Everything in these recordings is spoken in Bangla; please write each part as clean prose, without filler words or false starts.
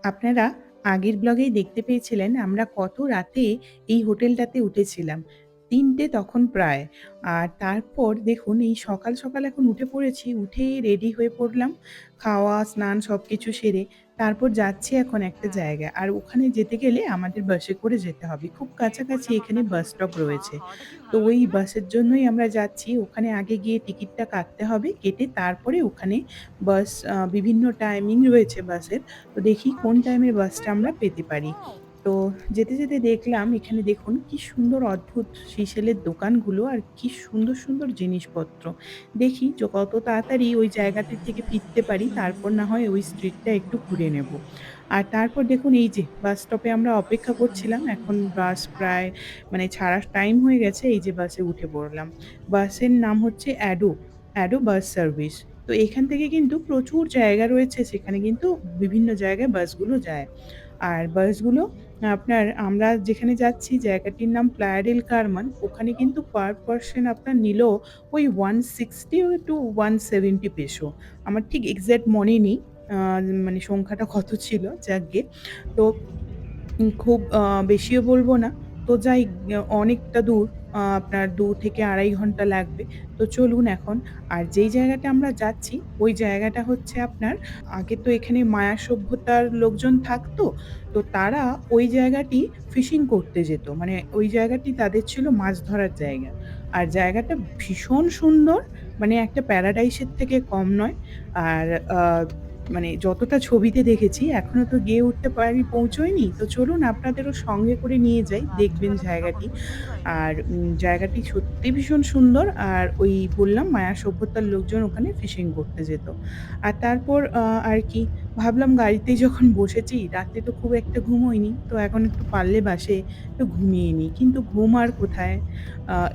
আপনারা আগের ব্লগেই দেখতে পেয়েছিলেন আমরা কত রাতে এই হোটেলটাতে উঠেছিলাম। ৩টে তখন প্রায়। আর তারপর দেখুন এই সকাল, সকাল এখন উঠে পড়েছি। উঠেই রেডি হয়ে পড়লাম। খাওয়া, স্নান সবকিছু সেরে তারপর যাচ্ছি এখন একটা জায়গায়। আর ওখানে যেতে গেলে আমাদের বাসে করে যেতে হবে। খুব কাছাকাছি এখানে বাস স্টপ রয়েছে। তো ওই বাসের জন্যই আমরা যাচ্ছি। ওখানে আগে গিয়ে টিকিটটা কাটতে হবে। কেটে তারপরে ওখানে বাস বিভিন্ন টাইমিং রয়েছে বাসের। তো দেখি কোন টাইমের বাসটা আমরা পেতে পারি। তো যেতে, যেতে দেখলাম এখানে দেখুন কি সুন্দর অদ্ভুত সিশেলের দোকানগুলো আর কি সুন্দর, সুন্দর জিনিসপত্র। দেখি কত তাড়াতাড়ি ওই জায়গাটির থেকে ফিরতে পারি তারপর না হয় ওই স্ট্রিটটা একটু ঘুরে নেব। আর তারপর দেখুন এই যে বাস স্টপে আমরা অপেক্ষা করছিলাম। এখন বাস প্রায় মানে ছাড়ার টাইম হয়ে গেছে। এই যে বাসে উঠে পড়লাম। বাসের নাম হচ্ছে অ্যাডো, অ্যাডো বাস সার্ভিস। তো এখান থেকে কিন্তু প্রচুর জায়গা রয়েছে সেখানে কিন্তু বিভিন্ন জায়গায় বাসগুলো যায়। আর বাসগুলো আপনার আমরা যেখানে যাচ্ছি জায়গাটির নাম প্লায়া ডেল কারমান। ওখানে কিন্তু পার পারসন আপনার নিল ওই 160 টু 170 পেসো। আমার ঠিক এক্সাক্ট মনে নেই। আ মানে সংখ্যাটা কত ছিল যাকগে। তো খুব বেশিও বলব না। তো যাই অনেকটা দূর আপনার ২ থেকে ২.৫ ঘন্টা লাগবে। তো চলুন এখন আর যেই জায়গাটা আমরা যাচ্ছি, ওই জায়গাটা হচ্ছে আপনার আগে তো এখানে মায়া সভ্যতার লোকজন থাকতো। তো তারা ওই জায়গাটি ফিশিং করতে যেত। মানে ওই জায়গাটি তাদের ছিল মাছ ধরার জায়গা। আর জায়গাটা ভীষণ সুন্দর। মানে একটা প্যারাডাইসের থেকে কম নয়। আর আ মানে যতটা ছবিতে দেখেছি এখনো তো গিয়ে উঠতে পৌঁছোইনি। তো চলুন আপনাদেরও সঙ্গে করে নিয়ে যাই, দেখবেন জায়গাটি। আর জায়গাটি সত্যি ভীষণ সুন্দর। আর ওই বললাম মায়া সভ্যতার লোকজন ওখানে ফিশিং করতে যেত। আর তারপর আর কি ভাবলাম গাড়িতেই যখন বসেছি, রাতে তো খুব একটা ঘুমোইনি। তো এখন একটু পারলে বাসে একটু ঘুমিয়ে নিই। কিন্তু ঘুম আর কোথায়?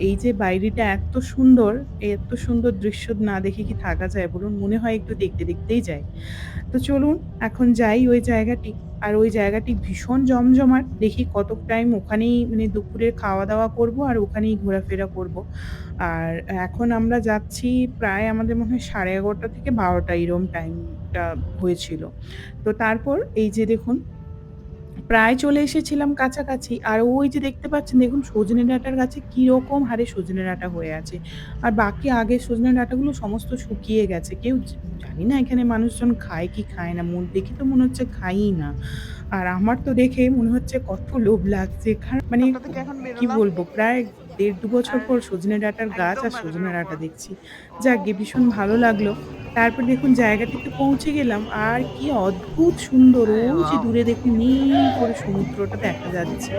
এই যে বাইরেটা এত সুন্দর দৃশ্য না দেখে কি থাকা যায় বলুন? মনে হয় একটু দেখতে, দেখতেই যাই। তো চলুন এখন যাই ওই জায়গাটি। আর ওই জায়গাটি ভীষণ জমজমাট। দেখি কত টাইম ওখানেই মানে দুপুরের খাওয়া-দাওয়া করব আর ওখানেই ঘোরাফেরা করব। আর এখন আমরা যাচ্ছি প্রায় আমাদের মনে হয় 11:30 থেকে 12টা এরম টাইমটা হয়েছিল। তো তারপর এই যে দেখুন প্রায় চলে এসেছিলাম কাছাকাছি। আর ওই যে দেখতে পাচ্ছেন দেখুন সজনে ডাঁটার গাছে কিরকম হারে সজনে ডাঁটা হয়ে আছে। আর বাকি আগের সজনে ডাঁটাগুলো সমস্ত শুকিয়ে গেছে। কেউ জানি না এখানে মানুষজন খায় কি খায় না। দেখে তো মনে হচ্ছে খায়ই না। আর আমার তো দেখে মনে হচ্ছে কত লোভ লাগছে। মানে সপ্তাহ থেকে এখন কি বেরোলাম। বলবো প্রায় ১.৫-২ বছর আর পর সজনে ডাঁটার গাছ একদম আর বাজারের সজনে ডাঁটা ওপর। দেখছি। ও যাকগে ভীষণ ভালো লাগলো। তারপর দেখুন জায়গাটিতে পৌঁছে গেলাম। আর কি অদ্ভুত সুন্দর! আরে ওই যে ওয়াও! দূরে দেখুন নীল করে সমুদ্রটা দেখা যাচ্ছে।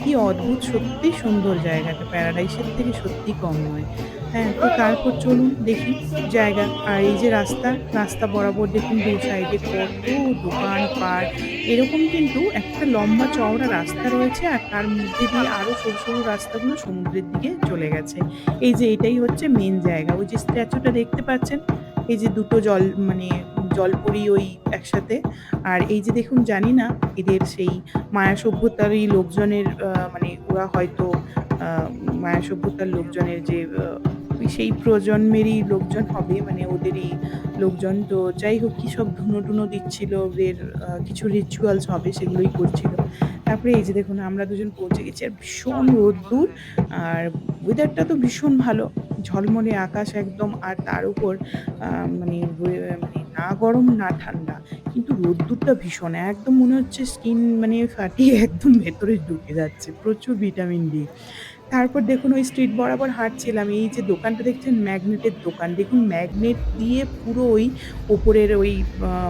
কি অদ্ভুত সত্যিই সুন্দর জায়গাটা। প্যারাডাইসের থেকে সত্যিই কম নয়। হ্যাঁ, তো তারপর চলুন দেখি জায়গা। আর এই যে রাস্তা, রাস্তা বরাবর দেখুন ২ সাইডে কত দোকানপাট। এরকম কিন্তু একটা লম্বা চওড়া রাস্তা রয়েছে আর তার মধ্যে দিয়ে আরো সরু, সরু রাস্তাগুলো সমুদ্রের দিকে চলে গেছে। এই যে এটাই হচ্ছে মেইন জায়গা। ওই যে স্ট্যাচুটা দেখতে পাচ্ছেন? এই যে দুটো মানে জলপরি ওই একসাথে। আর এই যে দেখুন জানি না এদের সেই মায়া সভ্যতারই লোকজনের মানে ওরা হয়তো আ মায়া সভ্যতার লোকজনের যে ওই সেই প্রজন্মেরই লোকজন হবে মানে ওদেরই লোকজন। তো যাই হোক কি সব ধুনো-টুনো দিচ্ছিল ওদের কিছু রিচুয়ালস হবে সেগুলোই করছিল। তারপরে এই যে দেখুন আমরা দুজন পৌঁছে গেছি আর ভীষণ রোদ্দুর আর ওয়েদারটা তো ভীষণ ভালো। ঝলমলে আকাশ একদম আর তার উপর আ মানে মানে না গরম না ঠান্ডা। কিন্তু রোদ্দুরটা ভীষণ। একদম মনে হচ্ছে স্কিন মানে ফাটিয়ে একদম ভেতরে ঢুকে যাচ্ছে। প্রচুর ভিটামিন ডি। তারপর দেখুন ওই স্ট্রিট বরাবর হাঁটছিলাম। এই যে দোকানটা দেখছেন ম্যাগনেটের দোকান। দেখুন ম্যাগনেট দিয়ে পুরো ওই উপরের ওই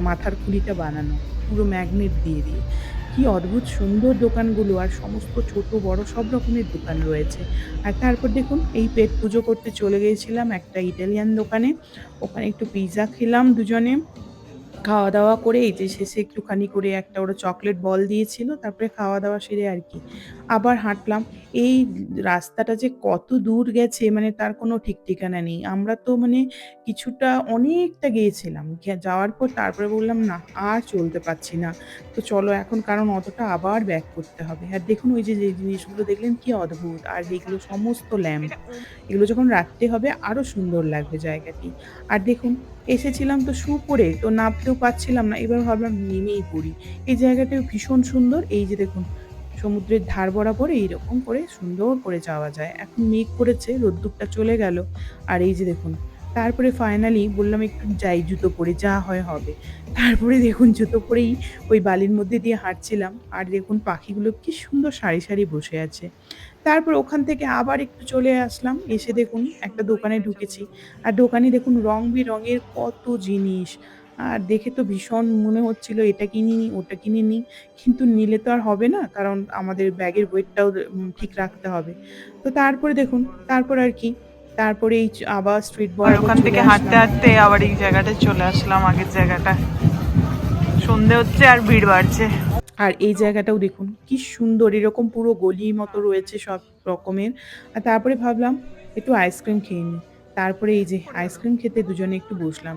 মাথার খুলিটা বানানো। পুরো ম্যাগনেট দিয়ে, দিয়ে। কি অদ্ভুত সুন্দর দোকানগুলো আর সমস্ত ছোট বড় সব রকমের দোকান রয়েছে। আর তারপর দেখুন এই পেট পুজো করতে চলে গিয়েছিলাম একটা ইটালিয়ান দোকানে। ওখানে একটু পিজ্জা খেলাম দুজনে। খাওয়া-দাওয়া করে এই যে শেষে একটুখানি করে একটা ওরা চকোলেট বল দিয়েছিল। তারপরে খাওয়া-দাওয়া সেরে আরকি আবার হাঁটলাম। এই রাস্তাটা যে কত দূর গেছে মানে তার কোনো ঠিক ঠিকানা নেই। আমরা তো মানে কিছুটা অনেকটা গিয়েছিলাম। যাওয়ার পর তারপরে বললাম, "না, আর চলতে পারছি না। তো চলো এখন কারণ অতটা আবার ব্যাক করতে হবে।" আর দেখুন ওই যে, যে জিনিসগুলো দেখলেন কি অদ্ভুত। আর এগুলো সমস্ত ল্যাম্প। এটা এগুলো যখন রাত্রে হবে আরো সুন্দর লাগবে জায়গাটি। আর দেখুন এসেছিলাম তো শু পরে, তো নামতেও পারছিলাম না। এবার ভাবলাম নেমেই পড়ি। এই জায়গাটাও ভীষণ সুন্দর। এই যে দেখুন সমুদ্রের ধার বরাবর এইরকম করে সুন্দর করে যাওয়া যায়। এখন মেঘ করেছে, রোদ্দুরটা চলে গেল। আর এই যে দেখুন, তারপরে ফাইনালি বললাম একটু যাই জুতো পরে, যা হয় হবে। তারপরে দেখুন জুতো পরেই ওই বালির মধ্যে দিয়ে হাঁটছিলাম। আর দেখুন পাখিগুলো কি সুন্দর সারি, সারি বসে আছে। তারপর ওখান থেকে আবার একটু চলে আসলাম। এসে দেখুন একটা দোকানে ঢুকেছি। আর দোকানে দেখুন রং-বেরঙের কত জিনিস। আর দেখে তো ভীষণ মনে হচ্ছিল এটা কিনি, ওটা কিনে নিই। কিন্তু নিলে তো আর হবে না। কারণ আমাদের ব্যাগের ওয়েটটাও ঠিক রাখতে হবে। তো তারপরে দেখুন, তারপর আর কি? তারপরে এই আবার স্ট্রিট আর বরাবর ওখান চলে থেকে হাঁটতে আসলাম। হাঁটতে আবার এই জায়গাটায় চলে আসলাম, আগের জায়গাটা। সন্ধে হচ্ছে আর ভিড় বাড়ছে। আর এই জায়গাটাও দেখুন কি সুন্দর, এরকম পুরো গলির মতো রয়েছে সব রকমের। আর তারপরে ভাবলাম একটু আইসক্রিম খেয়ে নিই। তারপরে এই যে আইসক্রিম খেতে দুজনে একটু বসলাম।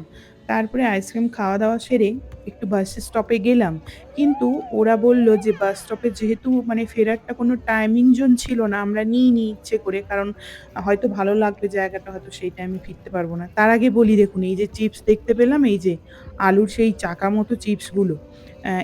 তারপরে আইসক্রিম খাওয়া-দাওয়া সেরে একটু বাস স্টপে গেলাম। কিন্তু ওরা বলল যে বাস স্টপে যেহেতু মানে ফেরারটা কোনো টাইমিং জোন ছিল না, আমরা নিইনি ইচ্ছে করে। কারণ হয়তো ভালো লাগবে জায়গাটা, হয়তো সেই টাইমে ফিরতে পারব না। তার আগে বলি দেখুন এই যে চিপস দেখতে পেলাম, এই যে আলুর সেই চাকা মতো চিপসগুলো।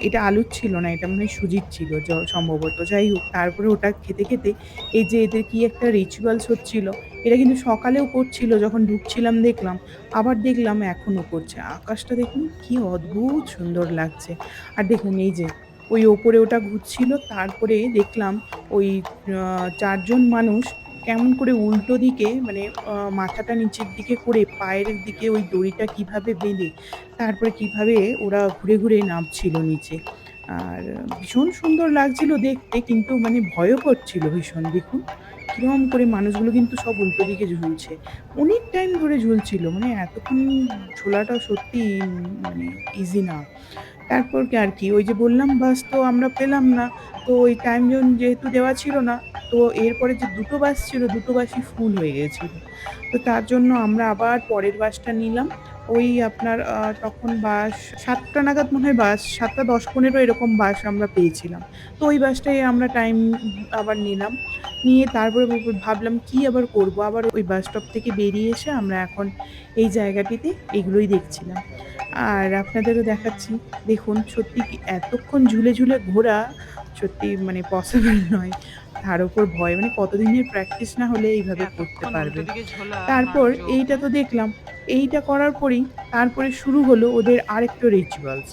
এটা আলুর ছিল না, এটা মনে হয় সুজির ছিল সম্ভবত। যাই হোক, তারপরে ওটা খেতে, খেতে এই যে এদের কি একটা রিচুয়ালস হচ্ছিল, এটা কিন্তু সকালেও করছিল যখন ঢুকছিলাম দেখলাম, আবার দেখলাম এখনো করছে। আকাশটা দেখুন কি অদ্ভুত সুন্দর লাগছে। আর দেখুন এই যে ওই ওপরে ওটা ঘুরছিল, তারপরে দেখলাম ওই ৪ জন মানুষ কেমন করে উল্টো দিকে মানে মাথাটা নিচের দিকে করে পায়ের দিকে ওই দড়িটা কিভাবে বেঁধে তারপরে কিভাবে ওরা ঘুরে, ঘুরে নামছিল নিচে। আর ভীষণ সুন্দর লাগছিল দেখতে, কিন্তু মানে ভয়ও করছিল ভীষণ। দেখুন কিরকম করে মানুষগুলো কিন্তু সব উল্টো দিকে ঝুলছে। অনেক টাইম ধরে ঝুলছিল। মানে এতক্ষণ ঝোলাটা সত্যিই মানে ইজি না। তারপর কি আর কি, ওই যে বললাম বাস তো আমরা পেলাম না। তো ওই টাইম জোন যেহেতু দেওয়া ছিল না, তো এরপরে যে ২ টো বাস ছিল, ২ টো বাসই ফুল হয়ে গেছিল। তো তার জন্য আমরা আবার পরের বাসটা নিলাম। ওই আপনার তখন বাস ৭টা নাগাদ মনে হয় বাস, ৭টা ১০-১৫ এরকম বাস আমরা পেয়েছিলাম। তো ওই বাসটাই আমরা টাইম আবার নিলাম। নিয়ে তারপরে ভাবলাম কি আবার করব? আবার ওই বাস স্টপ থেকে বেরিয়ে এসে আমরা এখন এই জায়গাটিতে এগুলোই দেখছিলাম। আর আপনাদেরও দেখাচ্ছি। দেখুন সত্যি কি এতক্ষণ ঝুলে, ঝুলে ঘোরা সত্যি মানে পসিবল নয়। তার উপর ভয়, মানে কতদিনের প্র্যাকটিস না হলে এইভাবে করতে এতক্ষণ উল্টো পারবে। দিকে ঝোলা তারপর হাঁট যোগ। এইটা তো দেখলাম। এইটা করার পরেই তারপরে শুরু হলো ওদের আরেকটা রিচুয়ালস।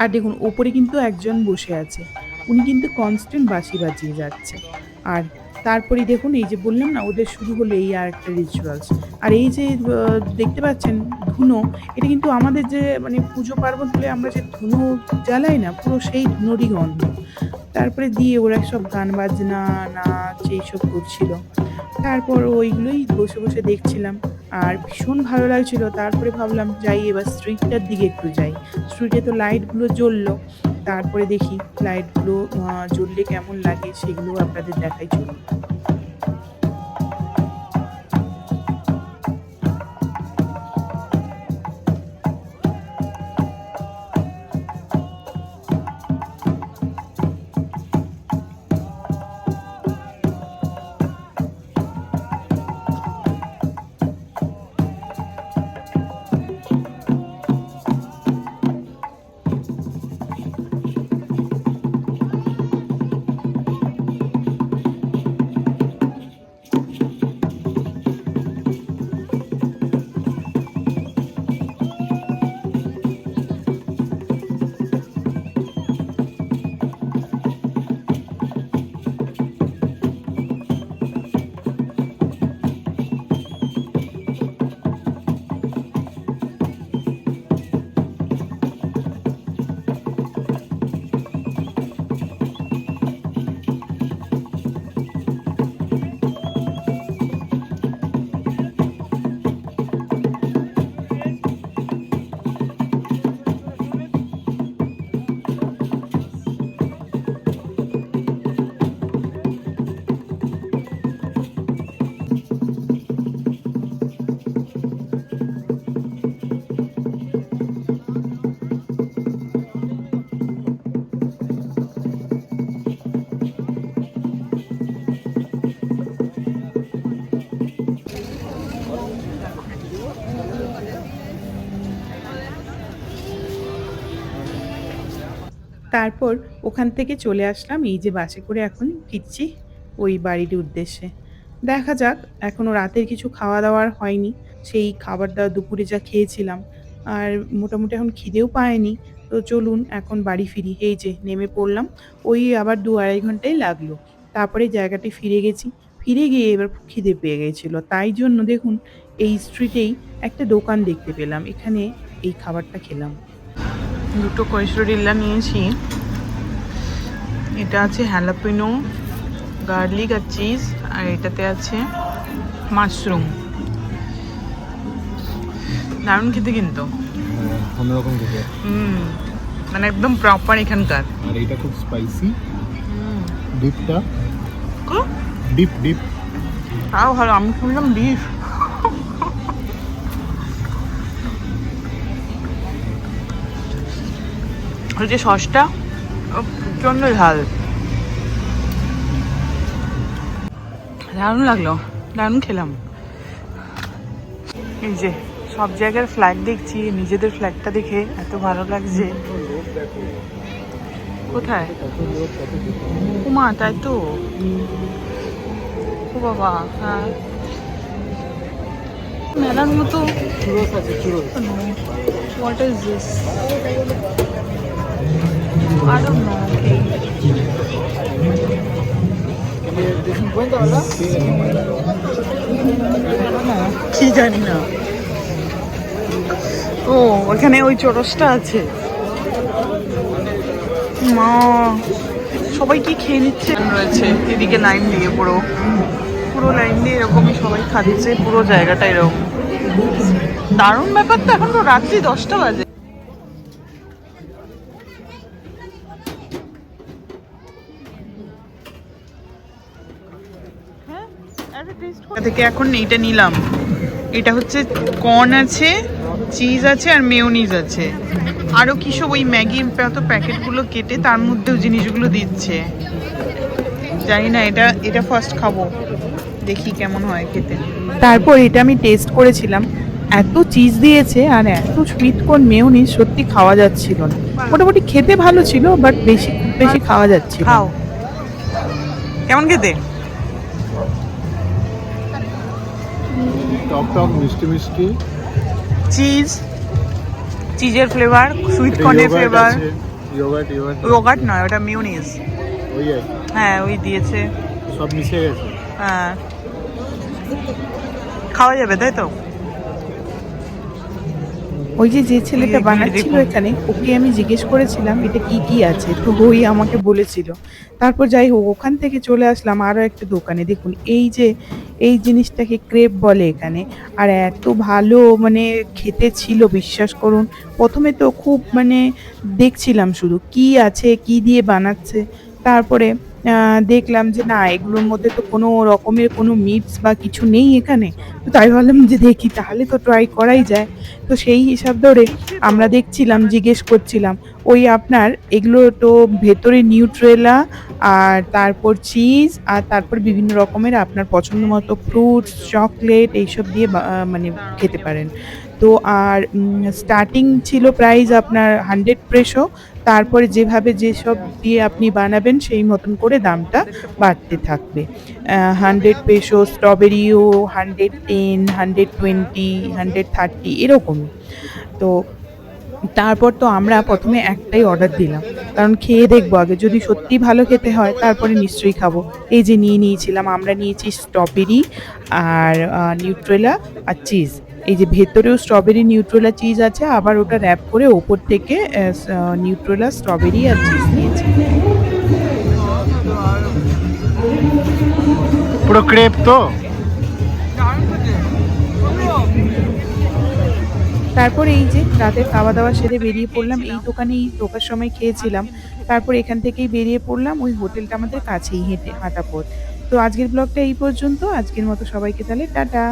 আর দেখুন ওপরে কিন্তু একজন বসে আছে। উনি কিন্তু কনস্ট্যান্ট বাঁশি বাজিয়ে যাচ্ছে। আর তারপরেই দেখুন এই যে বললাম না ওদের শুরু হলো এই আরেকটা রিচুয়ালস। আর এই যে দেখতে পাচ্ছেন ধুনো, এটা কিন্তু আমাদের যে মানে পুজো পার্বণ হলে আমরা যে ধুনো জ্বালাই না, পুরো সেই ধুনোরই গন্ধ। তারপরে দিয়ে ওরা সব গান বাজনা, নাচ এইসব করছিল। তারপর ওইগুলোই বসে, বসে দেখছিলাম। আর ভীষণ ভালো লাগছিল। তারপরে ভাবলাম যাই এবার স্ট্রিটটার দিকে একটু যাই। স্ট্রিটে তো লাইটগুলো জ্বলল। তারপরে দেখি লাইটগুলো জ্বললে কেমন লাগে সেগুলোও আপনাদের দেখাই চলুন। তারপর ওখান থেকে চলে আসলাম, এই যে বাসে করে এখন ফিরছি ওই বাড়ির উদ্দেশ্যে। দেখা যাক, এখনো রাতের কিছু খাওয়া-দাওয়ার হয়নি। সেই খাবার-দাবার দুপুরে যা খেয়েছিলাম। আর মোটামুটি এখন খিদেও পায়নি। তো চলুন এখন বাড়ি ফিরি। এই যে নেমে পড়লাম। ওই আবার ২-২.৫ ঘন্টাই লাগলো। তারপরে জায়গাটায় ফিরে গেছি। ফিরে গিয়ে এবার খুব খিদে পেয়ে গেছিল। তাই জন্য দেখুন এই স্ট্রিটেই একটা দোকান দেখতে পেলাম। এখানে এই খাবারটা খেলাম। দুটো কৈশোরিল্লা নিয়েছি। এটা আছে হ্যালাপিনো, গার্লিক আর চিজ, আর এটাতে আছে মাশরুম। দারুণ খেতে কিন্তু। অন্যরকম খেতে। মানে একদম প্রপার এখানকার। আর এটা খুব স্পাইসি। ডিপটা ডিপ তাও ভালো, আমি শুনলাম ডিশ। ওই যে সসটা প্রচন্ড ঝাল, দারুণ লাগলো, দারুণ খেলাম। এই যে সব জায়গার ফ্ল্যাগ দেখছি, নিজেদের ফ্ল্যাগটা দেখে এত ভালো লাগছে। কোথায়? উমা, তাই তো। ও বাবা, হ্যাঁ মেলার মতো। What is this? I don't know. কি জানি না। ও ওখানে ওই চরসটা আছে। মা, সবাই কি খেয়ে নিচ্ছে রয়েছে এদিকে লাইন দিয়ে, পুরো লাইন দিয়ে এরকমই সবাই খাচ্ছে, পুরো জায়গাটা এরকম। দারুণ ব্যাপার তো। এখন তো রাত্রি 10টা বাজে। থেকে এখন এইটা নিলাম। এটা হচ্ছে কর্ন আছে, চিজ আছে আর মেয়োনিজ আছে, আরো কি সব ওই ম্যাগির মতো প্যাকেটগুলো কেটে তার মধ্যেও জিনিসগুলো দিচ্ছে। জানি না, এটা ফার্স্ট খাবো, দেখি কেমন হয় খেতে। তারপর এটা আমি টেস্ট করেছিলাম। এত চিজ দিয়েছে আর এত সুইট কর্ন মেয়োনিজ, সত্যি খাওয়া যাচ্ছিল না। মোটামুটি খেতে ভালো ছিল, বাট খুব বেশি খাওয়া যাচ্ছিল না। খাও, কেমন খেতে? টক মিষ্টি চিজের ফ্লেভার, সুইট কর্নের ফ্লেভার। ইয়োগার্ট নয়, ওটা মিউনিস। ওই হ্যাঁ, ওই দিয়েছে, সব মিশে গেছে। হ্যাঁ, খাওয়া যাবে তাই তো। ওই যে ছেলেটা বানাচ্ছিল এখানে, ওকে আমি জিজ্ঞেস করেছিলাম এটা কি কি আছে, তো ওই আমাকে বলেছিল। তারপর যাই হোক, ওখান থেকে চলে আসলাম আরও একটা দোকানে। দেখুন এই জিনিসটাকে ক্রেপ বলে এখানে। আর এত ভালো মানে খেতে ছিল, বিশ্বাস করুন। প্রথমে তো খুব মানে দেখছিলাম শুধু কি আছে, কি দিয়ে বানাচ্ছে। তারপরে দেখলাম যে না, এগুলোর মধ্যে তো কোনো রকমের কোনো মিটস বা কিছু নেই এখানে। তো তাই ভাবলাম যে দেখি, তাহলে তো ট্রাই করাই যায়। তো সেই হিসাব ধরে আমরা দেখছিলাম, জিজ্ঞেস করছিলাম। ওই আপনার এগুলো তো ভেতরে নিউট্রেলা, আর তারপর চিজ, আর তারপর বিভিন্ন রকমের আপনার পছন্দ মতো ফ্রুটস, চকলেট এইসব দিয়ে মানে খেতে পারেন। তো আর স্টার্টিং ছিল প্রাইস আপনার 100 পেসো। তারপরে যেভাবে যেসব দিয়ে আপনি বানাবেন সেই মতন করে দামটা বাড়তে থাকবে। 100 পেসো, স্ট্রবেরিও 110, 120, 130 এরকমই। তো তারপর তো আমরা প্রথমে একটাই অর্ডার দিলাম, কারণ খেয়ে দেখবো আগে, যদি সত্যি ভালো খেতে হয় তারপরে নিশ্চয়ই খাবো। এই যে নিয়েছিলাম, আমরা নিয়েছি স্ট্রবেরি আর নিউট্রেলা আর চিজ। এই যে ভেতরেও স্ট্রবেরি নিউট্রেলা চিজ আছে, আবার ওটা র্যাপ করে ওপর থেকে নিউট্রেলা স্ট্রবেরি আর চিজ নিয়েছি। পুরো ক্রেপ তো। তারপর এই যে রাতের খাওয়া দাওয়া সেরে বেরিয়ে পড়লাম। এই দোকানেই ঢোকার সময় খেয়েছিলাম। তারপর এখান থেকেই বেরিয়ে পড়লাম, ওই হোটেলটা আমাদের কাছেই, হাঁটা পথ। তো আজকের ব্লগটা এই পর্যন্ত। আজকের মতো সবাইকে তাহলে টাটা।